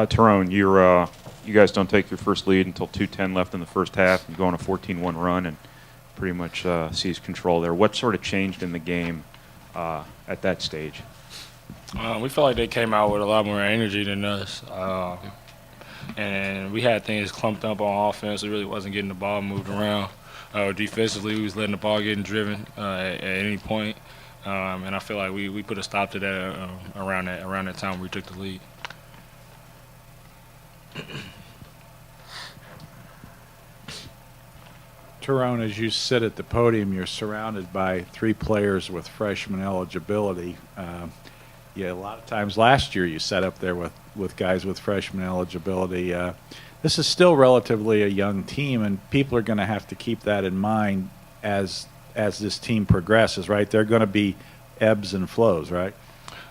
Tyrone, you guys don't take your first lead until 2:10 left in the first half and go on a 14-1 run and pretty much seize control there. What sort of changed in the game at that stage? We felt like they came out with a lot more energy than us. And we had things clumped up on offense. We really wasn't getting the ball moved around. Defensively, we was letting the ball get driven at any point. And I feel like we put a stop to that around that time we took the lead. Tyrone, as you sit at the podium, you're surrounded by three players with freshman eligibility. Yeah, a lot of times last year you sat up there with guys with freshman eligibility. This is still relatively a young team, and people are going to have to keep that in mind as this team progresses, right? There are going to be ebbs and flows, right?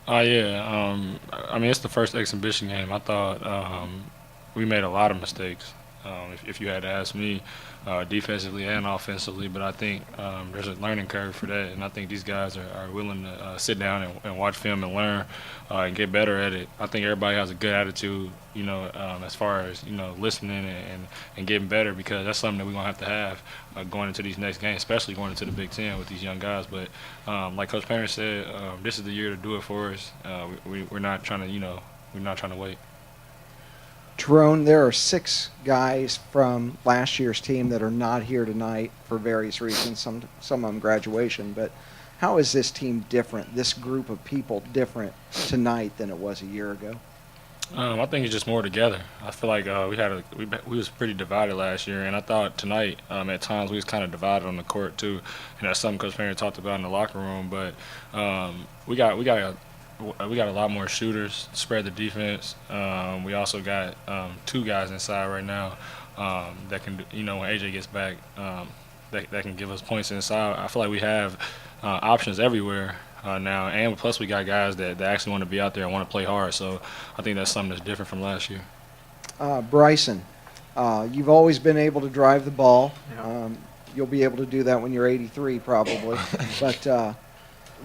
Yeah. I mean, it's the first exhibition game. I thought we made a lot of mistakes, if you had to ask me, defensively and offensively. But I think there's a learning curve for that, and I think these guys are willing to sit down and watch film and learn and get better at it. I think everybody has a good attitude, as far as, listening and getting better, because that's something that we're going to have going into these next games, especially going into the Big Ten with these young guys. But like Coach Painter said, this is the year to do it for us. We're not trying to, we're not trying to wait. Tyrone, there are 6 guys from last year's team that are not here tonight for various reasons, some of them graduation. But how is this team different, this group of people different tonight than it was a year ago? I think it's just more together. I feel like we was pretty divided last year, and I thought tonight at times we was kind of divided on the court too, and that's something Coach Painter talked about in the locker room. But we got a lot more shooters, spread the defense. We also got 2 guys inside right now that can, when AJ gets back, that can give us points inside. I feel like we have options everywhere now, and plus we got guys that actually want to be out there and want to play hard. So I think that's something that's different from last year. Bryson, you've always been able to drive the ball. Yeah. You'll be able to do that when you're 83 probably. But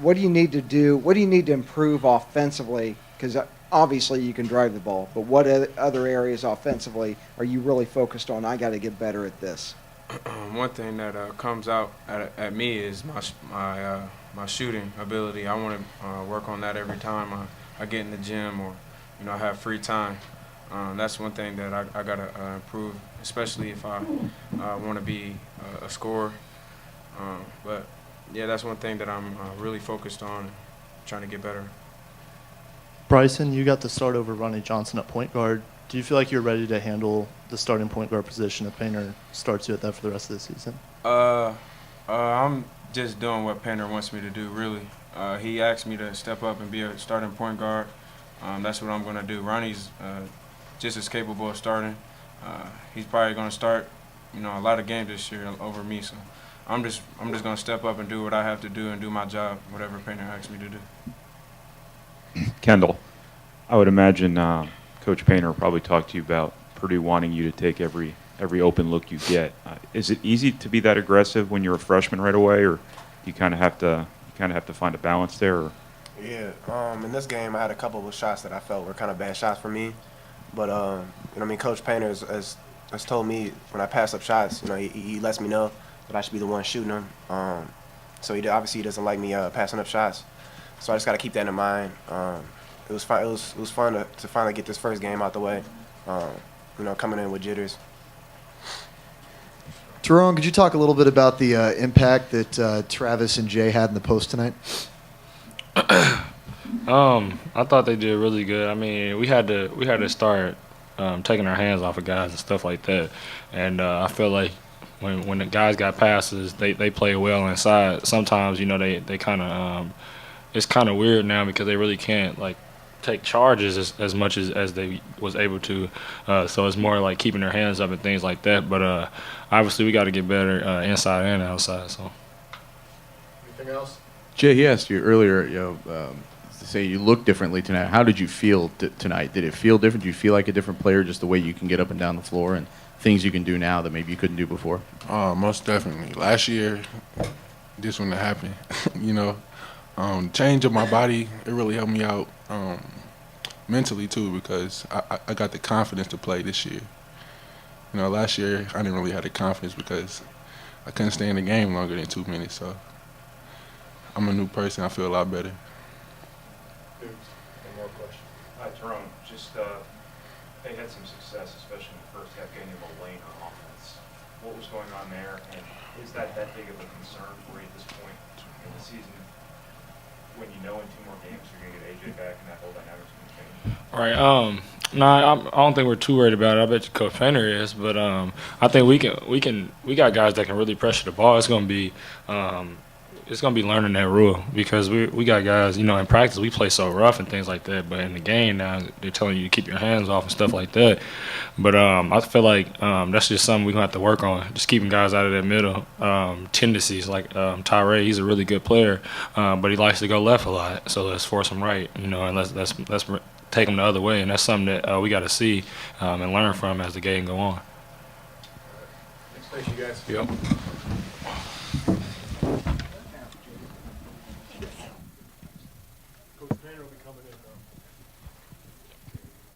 what do you need to do? What do you need to improve offensively? Because obviously you can drive the ball, but what other areas offensively are you really focused on? I got to get better at this. One thing that comes out at me is my shooting ability. I want to work on that every time I get in the gym or I have free time. That's one thing that I got to improve, especially if I want to be a scorer. But yeah, that's one thing that I'm really focused on, trying to get better. Bryson, you got the start over Ronnie Johnson at point guard. Do you feel like you're ready to handle the starting point guard position if Painter starts you at that for the rest of the season? I'm just doing what Painter wants me to do, really. He asked me to step up and be a starting point guard. That's what I'm going to do. Ronnie's just as capable of starting. He's probably going to start, a lot of games this year over me. So I'm just going to step up and do what I have to do and do my job, whatever Painter asks me to do. Kendall, I would imagine Coach Painter probably talked to you about Purdue wanting you to take every open look you get. Is it easy to be that aggressive when you're a freshman right away, or you kind of have to find a balance there? Or? Yeah, in this game I had a couple of shots that I felt were kind of bad shots for me, but Coach Painter has told me when I pass up shots, he lets me know that I should be the one shooting them. So obviously he doesn't like me passing up shots. So I just got to keep that in mind. It was fun. It was fun to finally get this first game out the way. Coming in with jitters. Tyrone, could you talk a little bit about the impact that Travis and Jay had in the post tonight? I thought they did really good. I mean, we had to start taking our hands off of guys and stuff like that. And I feel like when the guys got passes, they play well inside. Sometimes they kind of it's kind of weird now because they really can't take charges as much as they was able to. So it's more like keeping their hands up and things like that. But obviously we got to get better inside and outside. So. Anything else? Jay, he asked you earlier, to say you look differently tonight. How did you feel tonight? Did it feel different? Do you feel like a different player, just the way you can get up and down the floor and things you can do now that maybe you couldn't do before? Most definitely. Last year, this wouldn't have happened. Change of my body, it really helped me out. mentally too, because I got the confidence to play this year. You know, last year I didn't really have the confidence because I couldn't stay in the game longer than 2 minutes. So I'm a new person. I feel a lot better. One more question. Hi, Tyrone. Just they had some success, especially in the first half, getting him a lane on offense. What was going on there, and is that big of a concern for you at this point in the season? When you know in 2 more games you're going to get AJ back and that whole dynamic's going to change. All right. No, I don't think we're too worried about it. I bet you Coach Painter is, but I think we got guys that can really pressure the ball. It's gonna be learning that rule because we got guys. You know, in practice we play so rough and things like that, but in the game now they're telling you to keep your hands off and stuff like that. But I feel like that's just something we're gonna have to work on. Just keeping guys out of that middle tendencies. Like Tyree, he's a really good player, but he likes to go left a lot. So let's force him right. You know, and let's take them the other way, and that's something that we got to see and learn from as the game go on. Thanks, you guys. Yep.